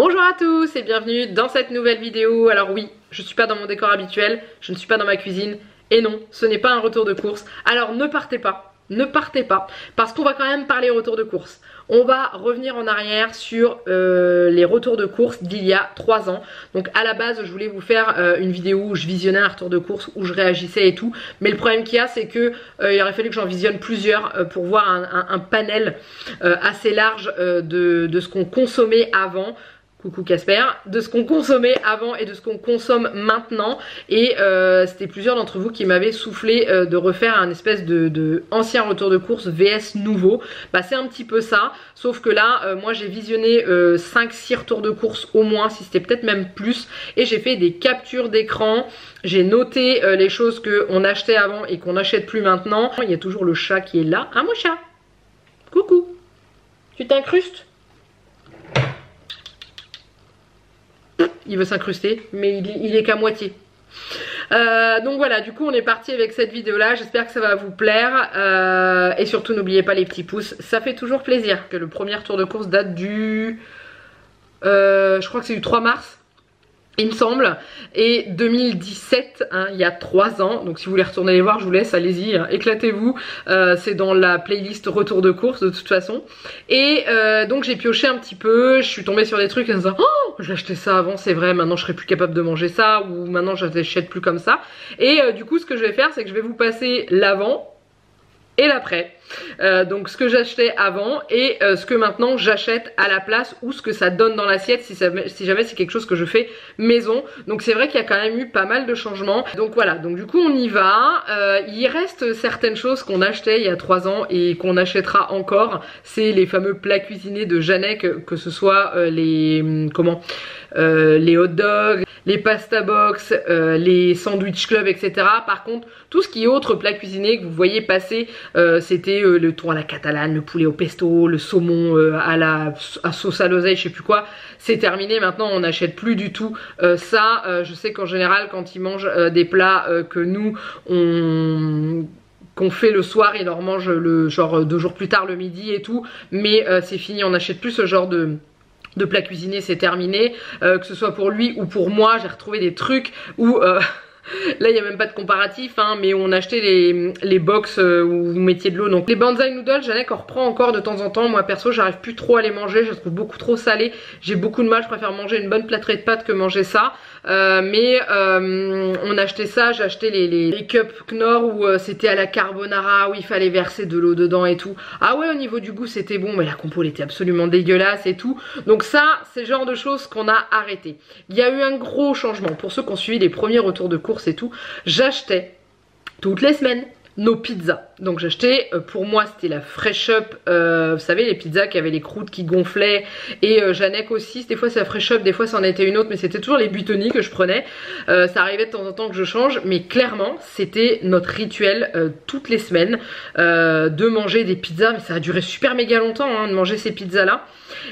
Bonjour à tous et bienvenue dans cette nouvelle vidéo. Alors oui, je ne suis pas dans mon décor habituel, je ne suis pas dans ma cuisine. Et non, ce n'est pas un retour de course. Alors ne partez pas, parce qu'on va quand même parler retour de course. On va revenir en arrière sur les retours de course d'il y a 3 ans. Donc à la base, je voulais vous faire une vidéo où je visionnais un retour de course, où je réagissais et tout. Mais le problème qu'il y a, c'est que il aurait fallu que j'en visionne plusieurs pour voir un panel assez large de ce qu'on consommait avant. Coucou Casper, de ce qu'on consommait avant et de ce qu'on consomme maintenant. Et c'était plusieurs d'entre vous qui m'avaient soufflé de refaire un espèce de ancien retour de course VS nouveau. Bah c'est un petit peu ça, sauf que là moi j'ai visionné 5-6 retours de course au moins, si c'était peut-être même plus. Et j'ai fait des captures d'écran, j'ai noté les choses qu'on achetait avant et qu'on n'achète plus maintenant. Il y a toujours le chat qui est là. Ah mon chat, coucou, tu t'incrustes? Il veut s'incruster, mais il est qu'à moitié. Donc voilà, du coup on est parti avec cette vidéo là, j'espère que ça va vous plaire. Et surtout n'oubliez pas les petits pouces, ça fait toujours plaisir. Que le premier tour de course date du... je crois que c'est du 3 mars. Il me semble, et 2017, hein, il y a 3 ans, donc si vous voulez retourner les voir, je vous laisse, allez-y, hein, éclatez-vous, c'est dans la playlist retour de course de toute façon. Et donc j'ai pioché un petit peu, je suis tombée sur des trucs en disant oh j'ai acheté ça avant, c'est vrai, maintenant je serais plus capable de manger ça, ou maintenant j'achète plus comme ça. Et du coup ce que je vais faire, c'est que je vais vous passer l'avant et l'après. Donc ce que j'achetais avant et ce que maintenant j'achète à la place, ou ce que ça donne dans l'assiette si jamais c'est quelque chose que je fais maison. Donc c'est vrai qu'il y a quand même eu pas mal de changements. Donc voilà, donc du coup on y va. Il reste certaines choses qu'on achetait il y a 3 ans et qu'on achètera encore. C'est les fameux plats cuisinés de Janek, que ce soit les hot dogs, les pasta box, les sandwich club, etc. Par contre, tout ce qui est autre plat cuisiné que vous voyez passer, c'était le thon à la catalane, le poulet au pesto, le saumon à sauce à l'oseille, je sais plus quoi. C'est terminé, maintenant on n'achète plus du tout ça. Je sais qu'en général quand ils mangent des plats que nous qu'on fait le soir, ils leur mangent le genre 2 jours plus tard le midi et tout. Mais c'est fini, on n'achète plus ce genre de plat cuisiné, c'est terminé. Que ce soit pour lui ou pour moi, j'ai retrouvé des trucs où... Là il n'y a même pas de comparatif hein, mais on achetait les box où vous mettiez de l'eau. Donc les banzai noodles, Janek en reprend encore de temps en temps. Moi perso j'arrive plus trop à les manger, je les trouve beaucoup trop salés. J'ai beaucoup de mal, je préfère manger une bonne plâtrée de pâtes que manger ça. On achetait ça, j'ai acheté les cups Knorr où c'était à la carbonara, où il fallait verser de l'eau dedans et tout. Ah ouais, au niveau du goût c'était bon, mais la compo elle était absolument dégueulasse et tout. Donc ça c'est le genre de choses qu'on a arrêté. Il y a eu un gros changement pour ceux qui ont suivi les premiers retours de course et tout. J'achetais toutes les semaines nos pizzas. Donc j'achetais, pour moi c'était la Fresh Up, vous savez les pizzas qui avaient les croûtes qui gonflaient, et Janek aussi, des fois c'est la Fresh Up, des fois c'en était une autre, mais c'était toujours les Buitoni que je prenais. Ça arrivait de temps en temps que je change, mais clairement c'était notre rituel toutes les semaines de manger des pizzas. Mais ça a duré super méga longtemps hein, de manger ces pizzas là.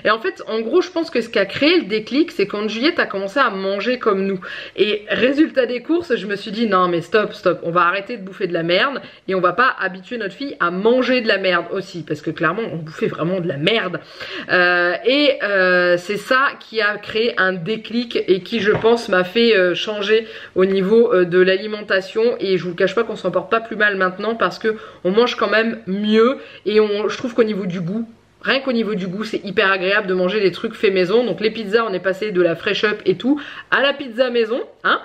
Et en fait en gros je pense que ce qui a créé le déclic, c'est quand Juliette a commencé à manger comme nous. Et résultat des courses, je me suis dit non mais stop, on va arrêter de bouffer de la merde et on va pas habituer notre fille à manger de la merde aussi, parce que clairement on bouffait vraiment de la merde. C'est ça qui a créé un déclic et qui je pense m'a fait changer au niveau de l'alimentation. Et je vous le cache pas qu'on s'en porte pas plus mal maintenant, parce que on mange quand même mieux et je trouve qu'au niveau du goût, rien qu'au niveau du goût c'est hyper agréable de manger des trucs faits maison. Donc les pizzas on est passé de la Fresh Up et tout à la pizza maison hein,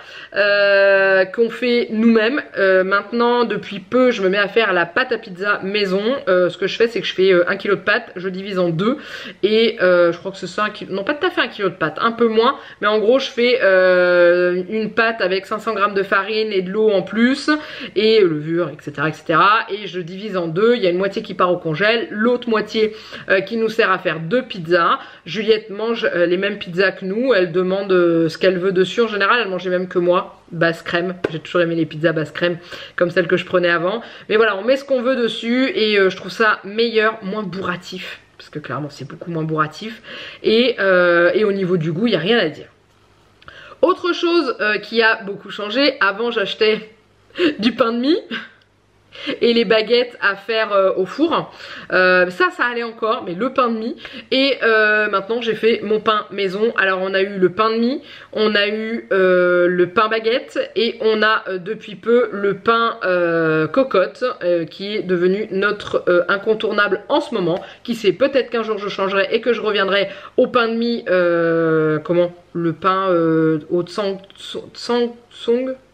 qu'on fait nous-mêmes. Maintenant depuis peu je me mets à faire la pâte à pizza maison. Ce que je fais c'est que je fais 1 kg de pâte, je divise en 2 et je crois que c'est ça, non pas tout à fait 1 kg de pâte, un peu moins, mais en gros je fais une pâte avec 500 g de farine et de l'eau en plus et levure etc et je divise en 2. Il y a une moitié qui part au congèle, l'autre moitié qui nous sert à faire 2 pizzas. Juliette mange les mêmes pizzas que nous, elle demande ce qu'elle veut dessus. En général elle mange les mêmes que moi, basse crème, j'ai toujours aimé les pizzas basse crème comme celles que je prenais avant. Mais voilà, on met ce qu'on veut dessus et je trouve ça meilleur, moins bourratif, parce que clairement c'est beaucoup moins bourratif. Et au niveau du goût il n'y a rien à dire. Autre chose qui a beaucoup changé, avant j'achetais du pain de mie. et les baguettes à faire au four. Ça allait encore, mais le pain de mie. Et maintenant j'ai fait mon pain maison. Alors on a eu le pain de mie, on a eu le pain baguette et on a depuis peu le pain cocotte qui est devenu notre incontournable en ce moment. Qui sait, peut-être qu'un jour je changerai et que je reviendrai au pain de mie, le pain au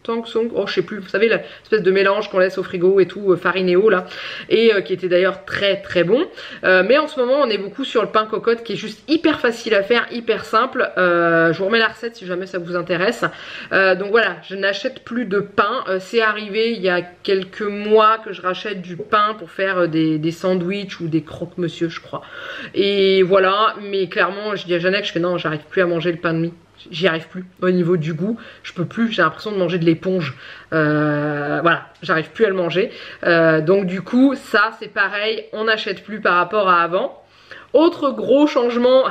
Tangsong, oh je sais plus, vous savez l'espèce de mélange qu'on laisse au frigo et tout, farinéo là, et qui était d'ailleurs très très bon. Mais en ce moment on est beaucoup sur le pain cocotte qui est juste hyper facile à faire, hyper simple. Je vous remets la recette si jamais ça vous intéresse. Donc voilà, je n'achète plus de pain. C'est arrivé il y a quelques mois que je rachète du pain pour faire des sandwichs ou des croque-monsieur je crois. Et voilà, mais clairement je dis à Jeannette, je fais non, j'arrive plus à manger le pain de mie. J'y arrive plus au niveau du goût, je peux plus, j'ai l'impression de manger de l'éponge. Voilà, j'arrive plus à le manger. Donc du coup ça c'est pareil, on n'achète plus par rapport à avant. Autre gros changement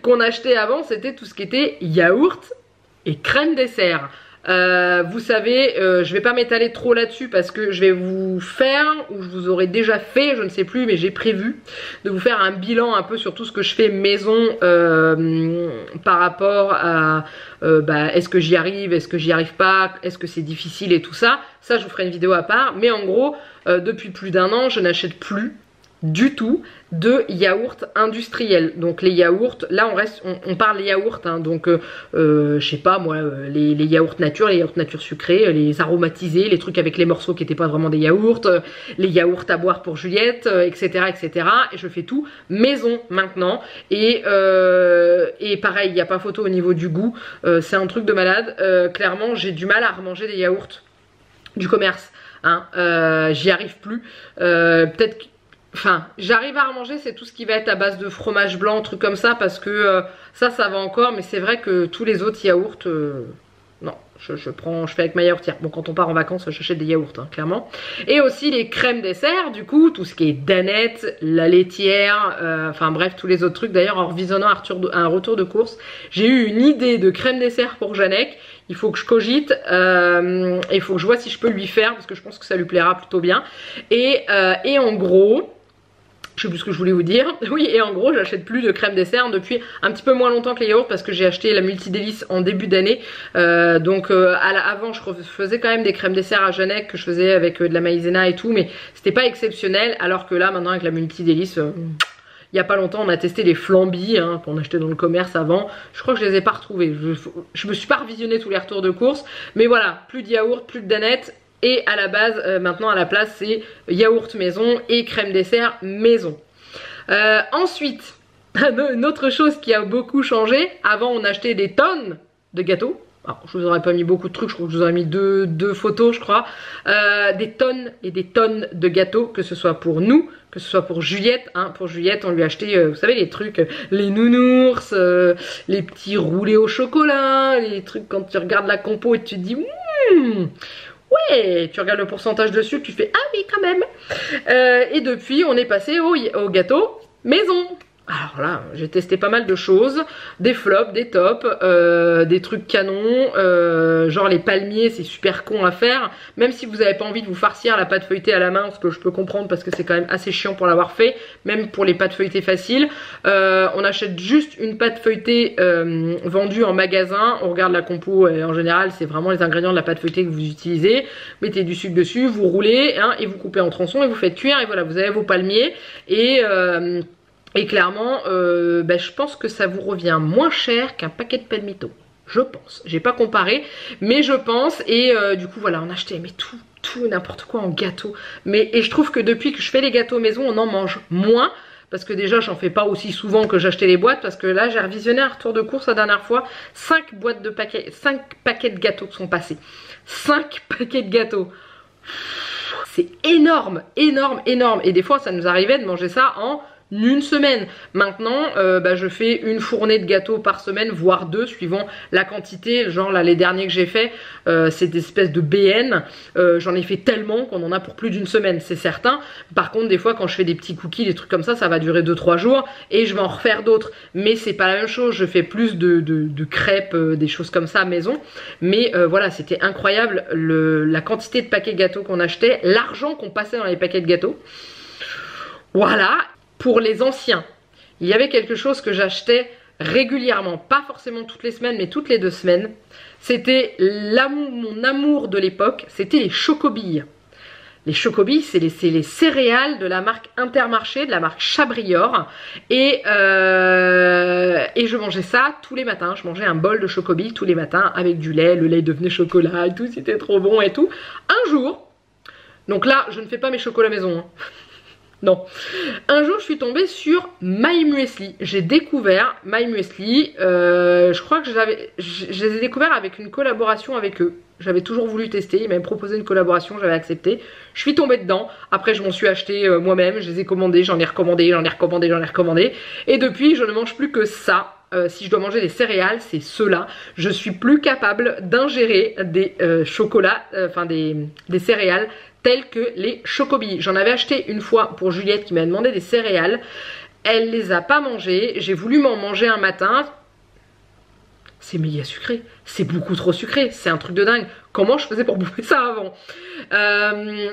qu'on achetait avant, c'était tout ce qui était yaourt et crème dessert. Vous savez, je vais pas m'étaler trop là-dessus parce que je vais vous faire, ou je vous aurais déjà fait, je ne sais plus, mais j'ai prévu de vous faire un bilan un peu sur tout ce que je fais maison par rapport à est-ce que j'y arrive, est-ce que j'y arrive pas, est-ce que c'est difficile et tout ça. Ça je vous ferai une vidéo à part, mais en gros depuis plus d'un an je n'achète plus du tout de yaourt industriel. Donc les yaourts, là on parle yaourt, hein, donc je sais pas moi, les yaourts nature sucrés, les aromatisés, les trucs avec les morceaux qui n'étaient pas vraiment des yaourts, les yaourts à boire pour Juliette, etc. Et je fais tout maison maintenant. Et pareil, il n'y a pas photo au niveau du goût, c'est un truc de malade. Clairement j'ai du mal à remanger des yaourts du commerce, hein, j'y arrive plus. Peut-être que enfin, j'arrive à remanger, c'est tout ce qui va être à base de fromage blanc, trucs comme ça, parce que ça va encore, mais c'est vrai que tous les autres yaourts, non, je fais avec ma yaourtière. Bon, quand on part en vacances, j'achète des yaourts, hein, clairement. Et aussi les crèmes dessert, du coup, tout ce qui est Danette, la laitière, enfin bref, tous les autres trucs. D'ailleurs, en revisionnant un retour de course, j'ai eu une idée de crème dessert pour Jeannette. Il faut que je cogite, il faut que je vois si je peux lui faire, parce que je pense que ça lui plaira plutôt bien. Et en gros, je sais plus ce que je voulais vous dire. Oui, et en gros, j'achète plus de crème dessert depuis un petit peu moins longtemps que les yaourts parce que j'ai acheté la multidélice en début d'année. Avant, je faisais quand même des crèmes dessert à Jeannette que je faisais avec de la maïzena et tout, mais c'était pas exceptionnel. Alors que là, maintenant, avec la multidélice, il y a pas longtemps, on a testé les flambis qu'on achetait dans le commerce avant. Je crois que je les ai pas retrouvés. Je me suis pas revisionné tous les retours de course, mais voilà, plus de yaourt, plus de Danette. Et à la base, maintenant à la place, c'est yaourt maison et crème dessert maison. Ensuite, une autre chose qui a beaucoup changé. Avant, on achetait des tonnes de gâteaux. Alors, je vous aurais pas mis beaucoup de trucs, je crois que je vous aurais mis deux photos, je crois. Des tonnes et des tonnes de gâteaux, que ce soit pour nous, que ce soit pour Juliette. Hein. Pour Juliette, on lui a acheté, vous savez, les trucs, les nounours, les petits roulés au chocolat, les trucs quand tu regardes la compo et tu te dis ouais, tu regardes le pourcentage de sucre, tu fais ah oui quand même. Et depuis on est passé au gâteau maison. Alors là, j'ai testé pas mal de choses, des flops, des tops, des trucs canons, genre les palmiers, c'est super con à faire, même si vous n'avez pas envie de vous farcir la pâte feuilletée à la main, ce que je peux comprendre parce que c'est quand même assez chiant pour l'avoir fait, même pour les pâtes feuilletées faciles. On achète juste une pâte feuilletée vendue en magasin, on regarde la compo et en général c'est vraiment les ingrédients de la pâte feuilletée que vous utilisez, mettez du sucre dessus, vous roulez et vous coupez en tronçons et vous faites cuire et voilà, vous avez vos palmiers et clairement, je pense que ça vous revient moins cher qu'un paquet de palmito. Je pense. J'ai pas comparé, mais je pense. Et du coup, voilà, on achetait mais tout n'importe quoi en gâteau. Et je trouve que depuis que je fais les gâteaux maison, on en mange moins. Parce que déjà, j'en fais pas aussi souvent que j'achetais les boîtes. Parce que là, j'ai revisionné un retour de course la dernière fois. 5 paquets de gâteaux qui sont passés. 5 paquets de gâteaux. C'est énorme, énorme, énorme. Et des fois, ça nous arrivait de manger ça en une semaine. Maintenant, je fais une fournée de gâteaux par semaine, voire deux, suivant la quantité. Genre là, les derniers que j'ai fait, c'est des espèces de BN. J'en ai fait tellement qu'on en a pour plus d'une semaine, c'est certain. Par contre, des fois, quand je fais des petits cookies, des trucs comme ça va durer 2-3 jours et je vais en refaire d'autres. Mais c'est pas la même chose. Je fais plus de crêpes, des choses comme ça à maison. Mais voilà, c'était incroyable la quantité de paquets de gâteaux qu'on achetait, l'argent qu'on passait dans les paquets de gâteaux. Voilà. Pour les anciens, il y avait quelque chose que j'achetais régulièrement, pas forcément toutes les semaines, mais toutes les 2 semaines. C'était mon amour de l'époque, c'était les chocobilles. Les chocobilles, c'est les céréales de la marque Intermarché, de la marque Chabrior. Et je mangeais ça tous les matins. Je mangeais un bol de chocobilles tous les matins avec du lait. Le lait devenait chocolat et tout, c'était trop bon et tout. Un jour, donc là, je ne fais pas mes chocolats maison, hein. Non. Un jour, je suis tombée sur My Muesli. J'ai découvert My Muesli. Je crois que je les ai découverts avec une collaboration avec eux. J'avais toujours voulu tester. Ils m'avaient proposé une collaboration, j'avais accepté. Je suis tombée dedans. Après, je m'en suis acheté moi-même. Je les ai commandés, j'en ai recommandé, j'en ai recommandé, j'en ai recommandé. Et depuis, je ne mange plus que ça. Si je dois manger des céréales, c'est ceux-là. Je suis plus capable d'ingérer des chocolats, des céréales telles que les chocobilles. J'en avais acheté une fois pour Juliette qui m'a demandé des céréales. Elle les a pas mangées. J'ai voulu m'en manger un matin. C'est méga sucré. C'est beaucoup trop sucré. C'est un truc de dingue. Comment je faisais pour bouffer ça avant?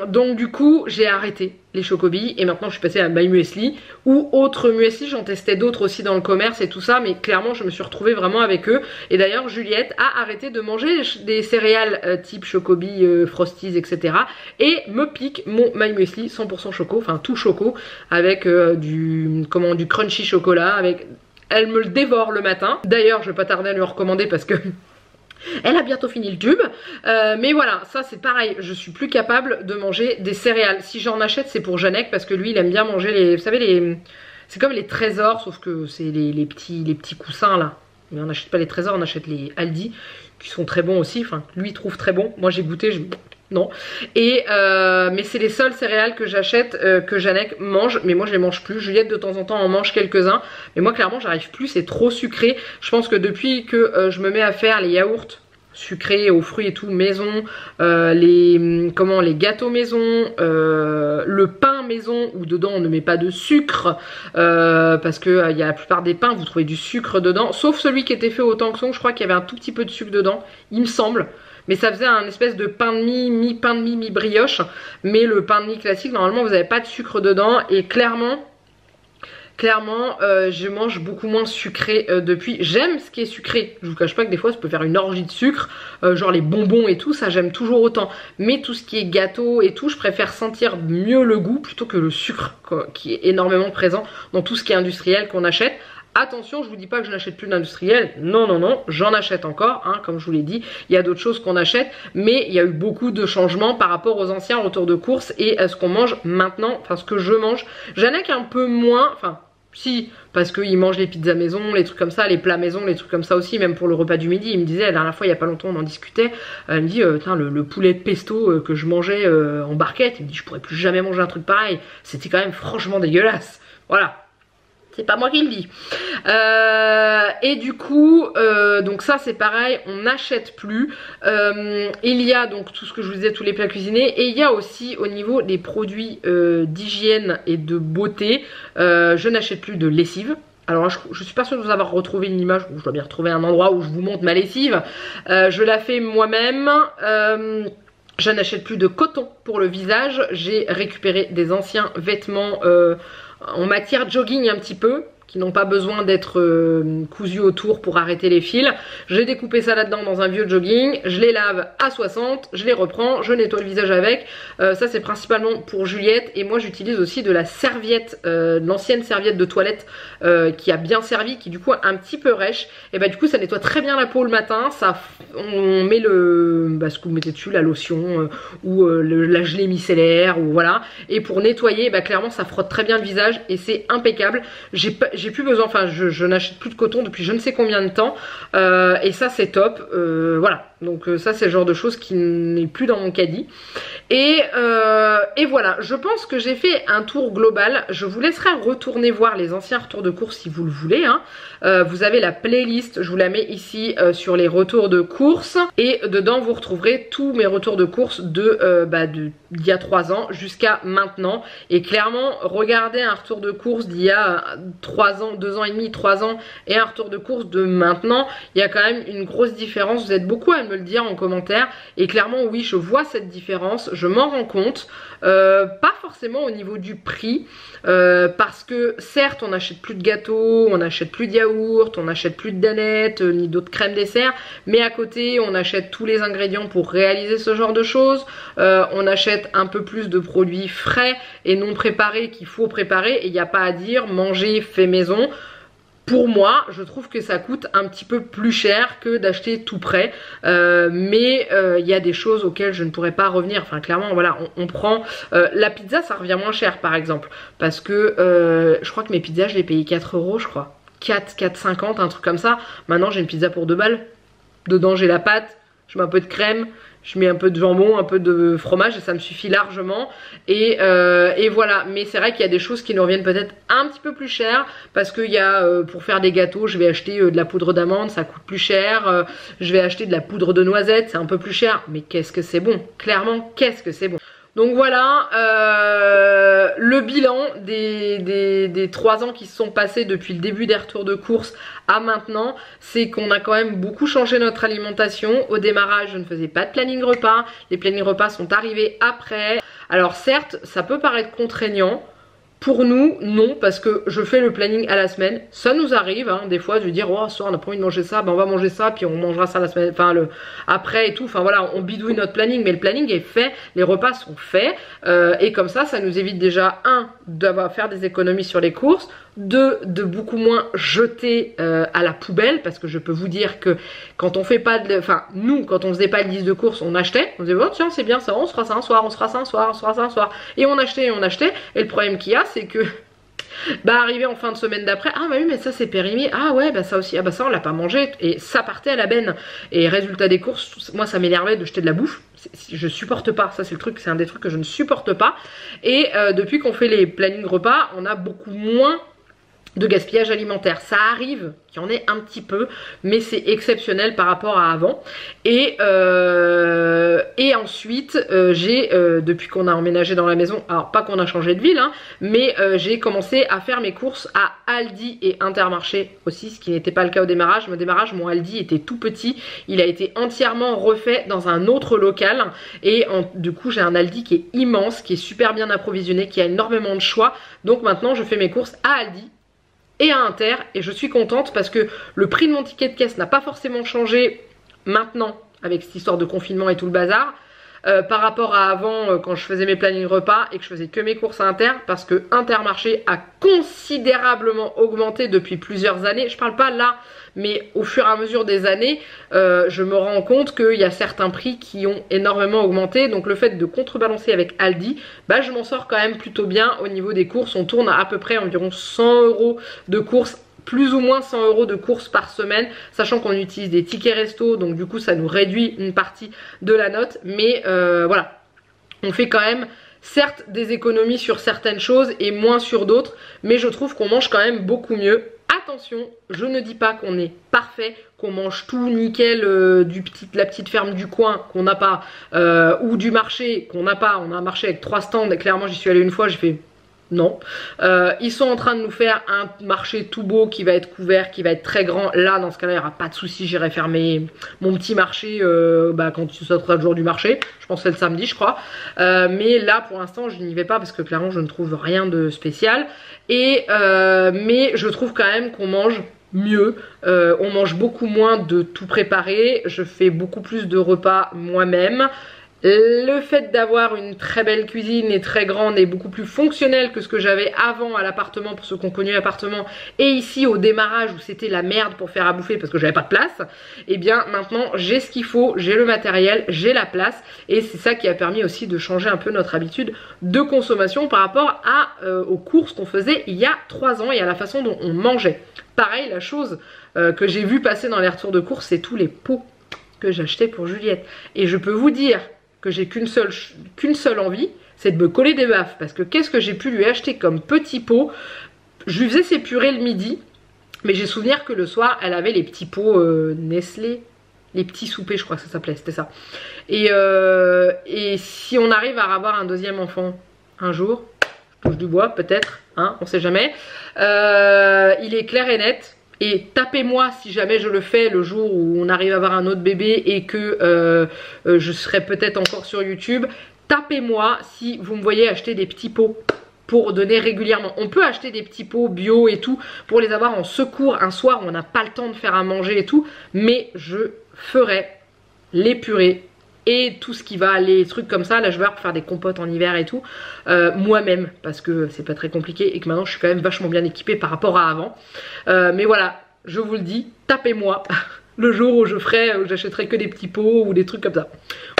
Donc du coup, j'ai arrêté les chocobilles et maintenant je suis passée à My Muesli ou autre muesli. J'en testais d'autres aussi dans le commerce et tout ça, mais clairement je me suis retrouvée vraiment avec eux. Et d'ailleurs Juliette a arrêté de manger des céréales type chocobilles, frosties, etc. et me pique mon My Muesli 100% choco, enfin tout choco avec du crunchy chocolat avec... Elle me le dévore le matin. D'ailleurs, je vais pas tarder à lui en recommander parce que elle a bientôt fini le tube. Mais voilà, ça c'est pareil. Je suis plus capable de manger des céréales. Si j'en achète, c'est pour Janek parce que lui, il aime bien manger les... Vous savez, c'est comme les trésors, sauf que c'est les petits coussins là. Mais on n'achète pas les trésors, on achète les Aldi qui sont très bons aussi. Enfin, lui, il trouve très bon. Moi, j'ai goûté, non. Et mais c'est les seuls céréales que j'achète, que Janek mange, mais moi je les mange plus. Juliette de temps en temps en mange quelques-uns, mais moi clairement j'arrive plus, c'est trop sucré. Je pense que depuis que je me mets à faire les yaourts sucrés aux fruits et tout maison, les gâteaux maison, le pain maison où dedans on ne met pas de sucre parce que il y a la plupart des pains vous trouvez du sucre dedans, sauf celui qui était fait au Tanxong, je crois qu'il y avait un tout petit peu de sucre dedans, il me semble. Mais ça faisait un espèce de pain de mie, mi-pain de mie, mi-brioche. Mais le pain de mie classique, normalement, vous n'avez pas de sucre dedans. Et clairement, je mange beaucoup moins sucré depuis. J'aime ce qui est sucré. Je vous cache pas que des fois, ça peut faire une orgie de sucre. Genre les bonbons et tout, ça j'aime toujours autant. Mais tout ce qui est gâteau et tout, je préfère sentir mieux le goût plutôt que le sucre quoi, qui est énormément présent dans tout ce qui est industriel qu'on achète. Attention, je vous dis pas que je n'achète plus d'industriel, non, non, non, j'en achète encore, hein, comme je vous l'ai dit, il y a d'autres choses qu'on achète, mais il y a eu beaucoup de changements par rapport aux anciens retours de course et à ce qu'on mange maintenant, enfin ce que je mange. Janek un peu moins, enfin si, parce qu'il mange les pizzas maison, les trucs comme ça, les plats maison, les trucs comme ça aussi, même pour le repas du midi, il me disait la dernière fois, il y a pas longtemps on en discutait, il me dit, le poulet de pesto que je mangeais en barquette, il me dit je pourrais plus jamais manger un truc pareil, c'était quand même franchement dégueulasse, voilà. C'est pas moi qui le dis. Et du coup, donc ça c'est pareil, on n'achète plus. Il y a donc tout ce que je vous disais, tous les plats cuisinés. Et il y a aussi au niveau des produits d'hygiène et de beauté, je n'achète plus de lessive. Alors je suis pas sûre de vous avoir retrouvé une image, je dois bien retrouver un endroit où je vous montre ma lessive. Je la fais moi-même. Je n'achète plus de coton pour le visage. J'ai récupéré des anciens vêtements en matière jogging un petit peu, qui n'ont pas besoin d'être cousus autour pour arrêter les fils. J'ai découpé ça là-dedans dans un vieux jogging, je les lave à 60, je les reprends, je nettoie le visage avec. Ça c'est principalement pour Juliette et moi j'utilise aussi de la serviette, de l'ancienne serviette de toilette qui a bien servi, qui du coup a un petit peu rêche. Et bah du coup ça nettoie très bien la peau le matin, on met ce que vous mettez dessus, la lotion ou la gelée micellaire ou voilà. Et pour nettoyer, bah clairement ça frotte très bien le visage et c'est impeccable. J'ai plus besoin, enfin je n'achète plus de coton depuis je ne sais combien de temps et ça c'est top, voilà, donc ça c'est le genre de choses qui n'est plus dans mon caddie. Et voilà, je pense que j'ai fait un tour global. Je vous laisserai retourner voir les anciens retours de course si vous le voulez, hein. Vous avez la playlist, je vous la mets ici sur les retours de course. Et dedans vous retrouverez tous mes retours de course d'il y a 3 ans jusqu'à maintenant. Et clairement, regardez un retour de course d'il y a 3 ans, 2 ans et demi, 3 ans et un retour de course de maintenant. Il y a quand même une grosse différence. Vous êtes beaucoup à me le dire en commentaire. Et clairement, oui, je vois cette différence. Je m'en rends compte. Pas forcément au niveau du prix. Parce que certes, on n'achète plus de gâteaux, on n'achète plus de yaourt, on n'achète plus de danettes, ni d'autres crèmes dessert. Mais à côté, on achète tous les ingrédients pour réaliser ce genre de choses. On achète un peu plus de produits frais et non préparés qu'il faut préparer. Et il n'y a pas à dire, manger fait maison. Pour moi, je trouve que ça coûte un petit peu plus cher que d'acheter tout prêt. Mais il y a des choses auxquelles je ne pourrais pas revenir. Enfin, clairement, voilà, on prend... la pizza, ça revient moins cher, par exemple. Parce que je crois que mes pizzas, je les payais 4 €, je crois. 4,50, un truc comme ça. Maintenant, j'ai une pizza pour 2 balles. Dedans, j'ai la pâte, je mets un peu de crème, je mets un peu de jambon, un peu de fromage et ça me suffit largement. Et voilà, mais c'est vrai qu'il y a des choses qui nous reviennent peut-être un petit peu plus cher parce qu'il y a, pour faire des gâteaux, je vais acheter de la poudre d'amande, ça coûte plus cher. Je vais acheter de la poudre de noisette, c'est un peu plus cher. Mais qu'est-ce que c'est bon, clairement, qu'est-ce que c'est bon. Donc voilà, le bilan des 3 ans qui se sont passés depuis le début des retours de course à maintenant, c'est qu'on a quand même beaucoup changé notre alimentation. Au démarrage, je ne faisais pas de planning repas, les plannings repas sont arrivés après. Alors certes, ça peut paraître contraignant. Pour nous, non, parce que je fais le planning à la semaine. Ça nous arrive, hein, des fois, de dire, oh, ce soir, on n'a pas envie de manger ça, ben on va manger ça, puis on mangera ça la semaine, enfin, après et tout. Enfin, voilà, on bidouille notre planning, mais le planning est fait, les repas sont faits. Et comme ça nous évite déjà, d'avoir faire des économies sur les courses, de beaucoup moins jeter à la poubelle, parce que je peux vous dire que quand on fait pas de... Enfin, nous, quand on faisait pas le 10 de course, on achetait. On disait, oh, tiens, c'est bien ça, on se fera ça un soir, on se fera ça un soir, on se fera ça un soir. Et on achetait, et on achetait. Et le problème qu'il y a, c'est que arrivé en fin de semaine d'après, ah bah oui mais ça c'est périmé, ah ouais bah ça aussi, ah bah ça on l'a pas mangé, et ça partait à la benne. Et résultat des courses, moi ça m'énervait de jeter de la bouffe, je supporte pas, ça c'est le truc, c'est un des trucs que je ne supporte pas. Et depuis qu'on fait les plannings repas, on a beaucoup moins de gaspillage alimentaire. Ça arrive qu'il y en ait un petit peu, mais c'est exceptionnel par rapport à avant. Et ensuite, j'ai, depuis qu'on a emménagé dans la maison, alors pas qu'on a changé de ville, hein, mais j'ai commencé à faire mes courses à Aldi et Intermarché aussi, ce qui n'était pas le cas au démarrage. Au démarrage, mon Aldi était tout petit, il a été entièrement refait dans un autre local, et du coup j'ai un Aldi qui est immense, qui est super bien approvisionné, qui a énormément de choix. Donc maintenant je fais mes courses à Aldi et à Inter, et je suis contente parce que le prix de mon ticket de caisse n'a pas forcément changé maintenant avec cette histoire de confinement et tout le bazar par rapport à avant quand je faisais mes plannings repas et que je faisais que mes courses à Inter, parce que Intermarché a considérablement augmenté depuis plusieurs années. Je parle pas là, mais au fur et à mesure des années, je me rends compte qu'il y a certains prix qui ont énormément augmenté. Donc le fait de contrebalancer avec Aldi, bah je m'en sors quand même plutôt bien au niveau des courses. On tourne à peu près environ 100 € de courses, plus ou moins 100 € de courses par semaine, sachant qu'on utilise des tickets resto, donc du coup ça nous réduit une partie de la note. Mais voilà, on fait quand même certes des économies sur certaines choses et moins sur d'autres, mais je trouve qu'on mange quand même beaucoup mieux. Attention, je ne dis pas qu'on est parfait, qu'on mange tout nickel la petite ferme du coin qu'on n'a pas, ou du marché qu'on n'a pas. On a un marché avec 3 stands et clairement j'y suis allée une fois, j'ai fait non. Ils sont en train de nous faire un marché tout beau qui va être couvert, qui va être très grand. Là dans ce cas là il n'y aura pas de souci, j'irai fermer mon petit marché quand ce sera le jour du marché. Je pense que c'est le samedi je crois. Mais là pour l'instant je n'y vais pas parce que clairement je ne trouve rien de spécial. Mais je trouve quand même qu'on mange mieux, on mange beaucoup moins de tout préparer. Je fais beaucoup plus de repas moi-même. Le fait d'avoir une très belle cuisine et très grande est beaucoup plus fonctionnel que ce que j'avais avant à l'appartement, pour ceux qui ont connu l'appartement, et ici au démarrage où c'était la merde pour faire à bouffer parce que j'avais pas de place. Et bien maintenant j'ai ce qu'il faut, j'ai le matériel, j'ai la place, et c'est ça qui a permis aussi de changer un peu notre habitude de consommation par rapport aux courses qu'on faisait il y a 3 ans et à la façon dont on mangeait. Pareil, la chose que j'ai vu passer dans les retours de course, c'est tous les pots que j'achetais pour Juliette. Et je peux vous dire que j'ai qu'une seule envie, c'est de me coller des baffes. Parce que qu'est-ce que j'ai pu lui acheter comme petit pot? Je lui faisais ses purées le midi, mais j'ai souvenir que le soir, elle avait les petits pots Nestlé, les petits soupers, je crois que ça s'appelait, c'était ça. Et si on arrive à avoir un deuxième enfant un jour, je touche du bois peut-être, hein, on sait jamais, il est clair et net. Et tapez-moi si jamais je le fais le jour où on arrive à avoir un autre bébé et que je serai peut-être encore sur YouTube. Tapez-moi si vous me voyez acheter des petits pots pour donner régulièrement. On peut acheter des petits pots bio et tout pour les avoir en secours un soir où on n'a pas le temps de faire à manger et tout. Mais je ferai les purées et tout ce qui va, les trucs comme ça. Là je vais faire des compotes en hiver et tout moi-même, parce que c'est pas très compliqué et que maintenant je suis quand même vachement bien équipée par rapport à avant. Mais voilà, je vous le dis, tapez-moi le jour où j'achèterai que des petits pots ou des trucs comme ça.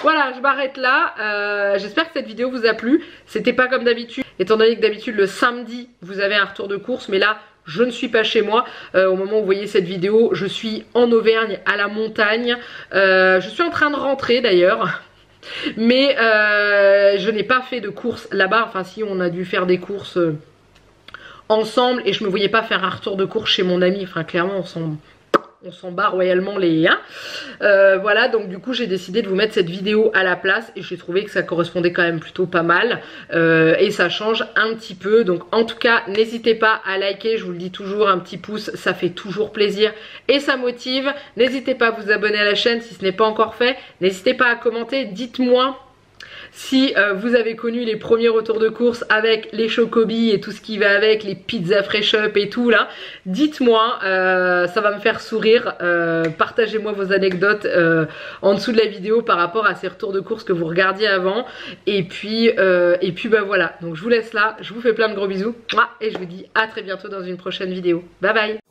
Voilà, je m'arrête là. J'espère que cette vidéo vous a plu. C'était pas comme d'habitude, étant donné que d'habitude le samedi vous avez un retour de course, mais là je ne suis pas chez moi. Au moment où vous voyez cette vidéo, je suis en Auvergne, à la montagne. Je suis en train de rentrer d'ailleurs. Mais je n'ai pas fait de courses là-bas. Enfin si, on a dû faire des courses ensemble. Et je me voyais pas faire un retour de course chez mon ami. Enfin clairement on s'en bat royalement les voilà, donc du coup j'ai décidé de vous mettre cette vidéo à la place. Et j'ai trouvé que ça correspondait quand même plutôt pas mal. Et ça change un petit peu. Donc en tout cas n'hésitez pas à liker. Je vous le dis toujours, un petit pouce ça fait toujours plaisir et ça motive. N'hésitez pas à vous abonner à la chaîne si ce n'est pas encore fait. N'hésitez pas à commenter, dites-moi si vous avez connu les premiers retours de course avec les chocobis et tout ce qui va avec, les pizzas fresh up et tout là. Dites-moi, ça va me faire sourire. Partagez-moi vos anecdotes en dessous de la vidéo par rapport à ces retours de course que vous regardiez avant. Et puis bah voilà, donc je vous laisse là, je vous fais plein de gros bisous et je vous dis à très bientôt dans une prochaine vidéo. Bye bye.